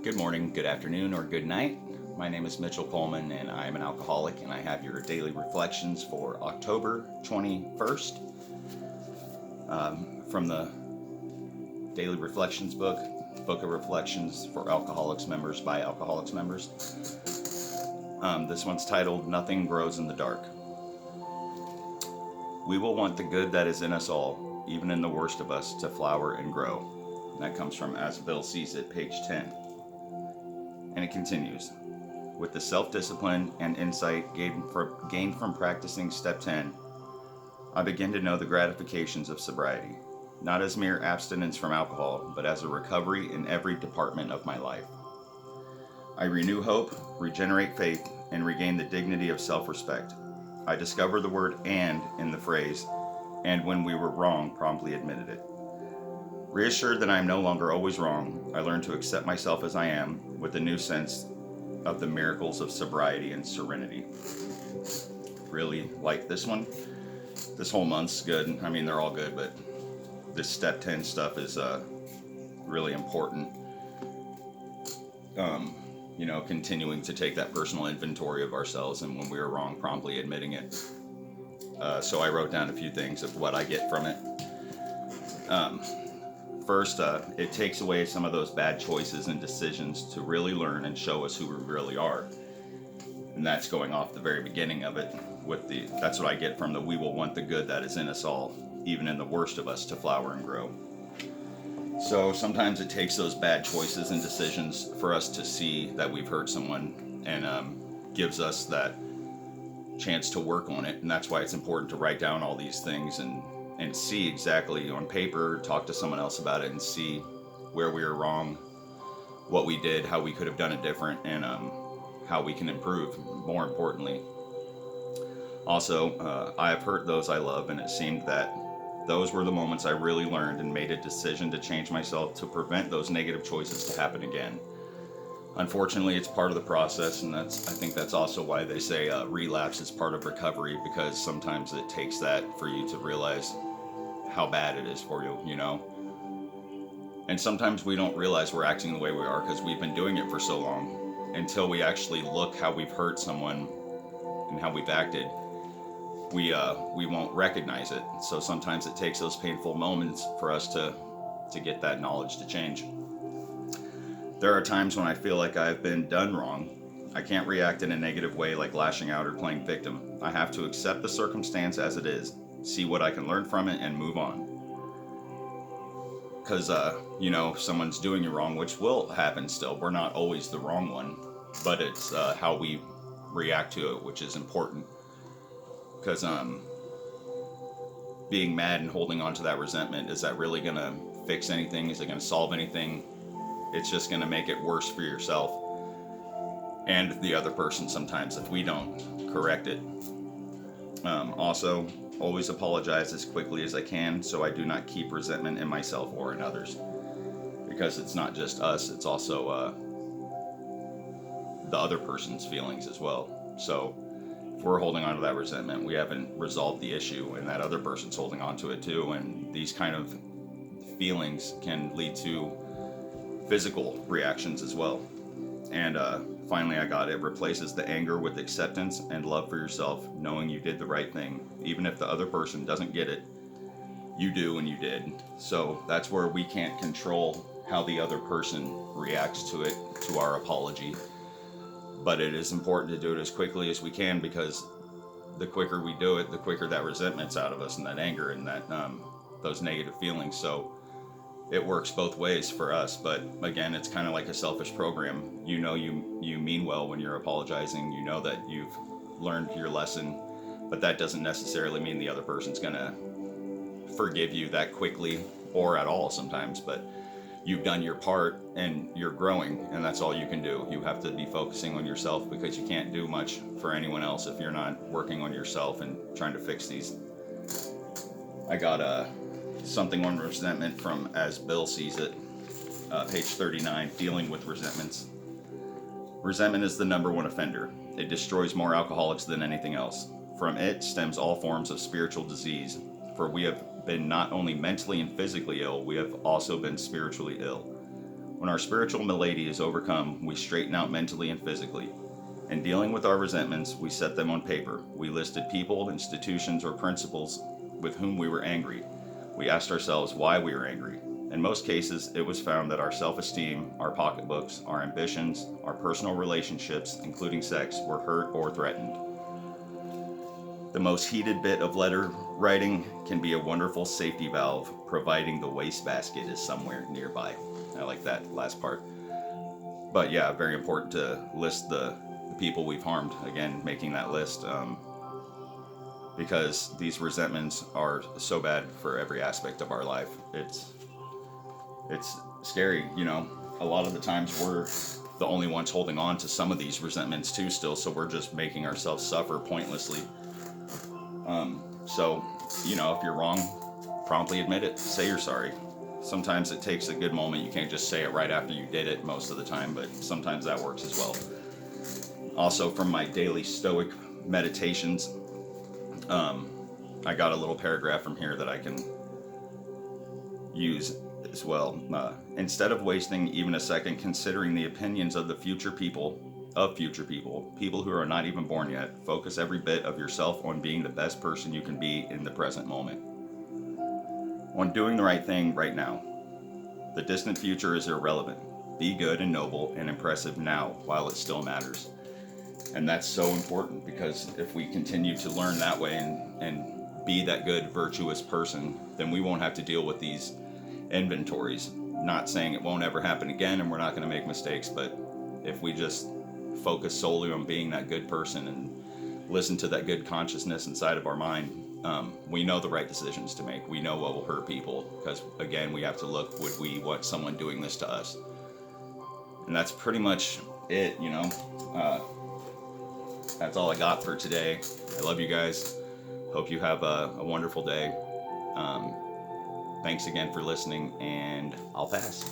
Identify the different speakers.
Speaker 1: Good morning, good afternoon, or good night. My name is Mitchell Coleman, and I am an alcoholic, and I have your daily reflections for October 21st from the Daily Reflections book, Book of Reflections for Alcoholics Members by Alcoholics Members. This one's titled, Nothing Grows in the Dark. We will want the good that is in us all, even in the worst of us, to flower and grow. And that comes from As Bill Sees It, page 10. And it continues. With the self-discipline and insight gained from practicing step 10, I begin to know the gratifications of sobriety, not as mere abstinence from alcohol, but as a recovery in every department of my life. I renew hope, regenerate faith, and regain the dignity of self-respect. I discover the word "and" in the phrase, and when we were wrong, promptly admitted it. Reassured that I am no longer always wrong, I learn to accept myself as I am, with a new sense of the miracles of sobriety and serenity. Really like this one. This whole month's good. I mean, they're all good, but this step 10 stuff is really important. Continuing to take that personal inventory of ourselves, and when we were wrong, promptly admitting it. So I wrote down a few things of what I get from it. First, it takes away some of those bad choices and decisions to really learn and show us who we really are. And that's going off the very beginning of it. That's what I get from the "we will want the good that is in us all, even in the worst of us, to flower and grow." So sometimes it takes those bad choices and decisions for us to see that we've hurt someone, and gives us that chance to work on it. And that's why it's important to write down all these things and see exactly on paper, talk to someone else about it, and see where we were wrong, what we did, how we could have done it different, and how we can improve, more importantly. Also, I have hurt those I love, and it seemed that those were the moments I really learned and made a decision to change myself to prevent those negative choices to happen again. Unfortunately, it's part of the process, and I think that's also why they say relapse is part of recovery, because sometimes it takes that for you to realize how bad it is for you. And sometimes we don't realize we're acting the way we are because we've been doing it for so long, until we actually look how we've hurt someone and how we've acted. We won't recognize it. So sometimes it takes those painful moments for us to get that knowledge to change. There are times when I feel like I've been done wrong. I can't react in a negative way like lashing out or playing victim. I have to accept the circumstance as it is, see what I can learn from it, and move on. Because, if someone's doing you wrong, which will happen still, we're not always the wrong one, but it's how we react to it, which is important. Because being mad and holding on to that resentment, is that really going to fix anything? Is it going to solve anything? It's just going to make it worse for yourself and the other person sometimes if we don't correct it. Also, always apologize as quickly as I can so I do not keep resentment in myself or in others. Because it's not just us, it's also the other person's feelings as well. So if we're holding on to that resentment, we haven't resolved the issue, and that other person's holding on to it too. And these kind of feelings can lead to physical reactions as well. And finally, I got it. Replaces the anger with acceptance and love for yourself, knowing you did the right thing. Even if the other person doesn't get it, you do, and you did. So that's where we can't control how the other person reacts to it, to our apology. But it is important to do it as quickly as we can, because the quicker we do it, the quicker that resentment's out of us, and that anger, and that those negative feelings. So it works both ways for us. But again, it's kind of like a selfish program. You mean well when you're apologizing. You know that you've learned your lesson, but that doesn't necessarily mean the other person's gonna forgive you that quickly or at all sometimes. But you've done your part and you're growing, and that's all you can do. You have to be focusing on yourself, because you can't do much for anyone else if you're not working on yourself and trying to fix these. I got something on resentment from As Bill Sees It, page 39, dealing with resentments. Resentment is the number one offender. It destroys more alcoholics than anything else. From it stems all forms of spiritual disease, for we have been not only mentally and physically ill, we have also been spiritually ill. When our spiritual malady is overcome, we straighten out mentally and physically. In dealing with our resentments, we set them on paper. We listed people, institutions, or principles with whom we were angry. We asked ourselves why we were angry. In most cases, it was found that our self-esteem, our pocketbooks, our ambitions, our personal relationships, including sex, were hurt or threatened. The most heated bit of letter writing can be a wonderful safety valve, providing the wastebasket is somewhere nearby. I like that last part. But yeah, very important to list the people we've harmed. Again, making that list, because these resentments are so bad for every aspect of our life. It's scary, you know. A lot of the times we're the only ones holding on to some of these resentments too still, so we're just making ourselves suffer pointlessly. So, you know, if you're wrong, promptly admit it. Say you're sorry. Sometimes it takes a good moment. You can't just say it right after you did it most of the time, but sometimes that works as well. Also, from my daily Stoic meditations, I got a little paragraph from here that I can use as well. Instead of wasting even a second considering the opinions of future people, people who are not even born yet, focus every bit of yourself on being the best person you can be in the present moment. On doing the right thing right now. The distant future is irrelevant. Be good and noble and impressive now while it still matters. And that's so important, because if we continue to learn that way and be that good, virtuous person, then we won't have to deal with these inventories. Not saying it won't ever happen again and we're not going to make mistakes, but if we just focus solely on being that good person and listen to that good consciousness inside of our mind, we know the right decisions to make. We know what will hurt people, because again, we have to look, would we want someone doing this to us? And that's pretty much it, you know. That's all I got for today. I love you guys. Hope you have a wonderful day. Thanks again for listening, and I'll pass.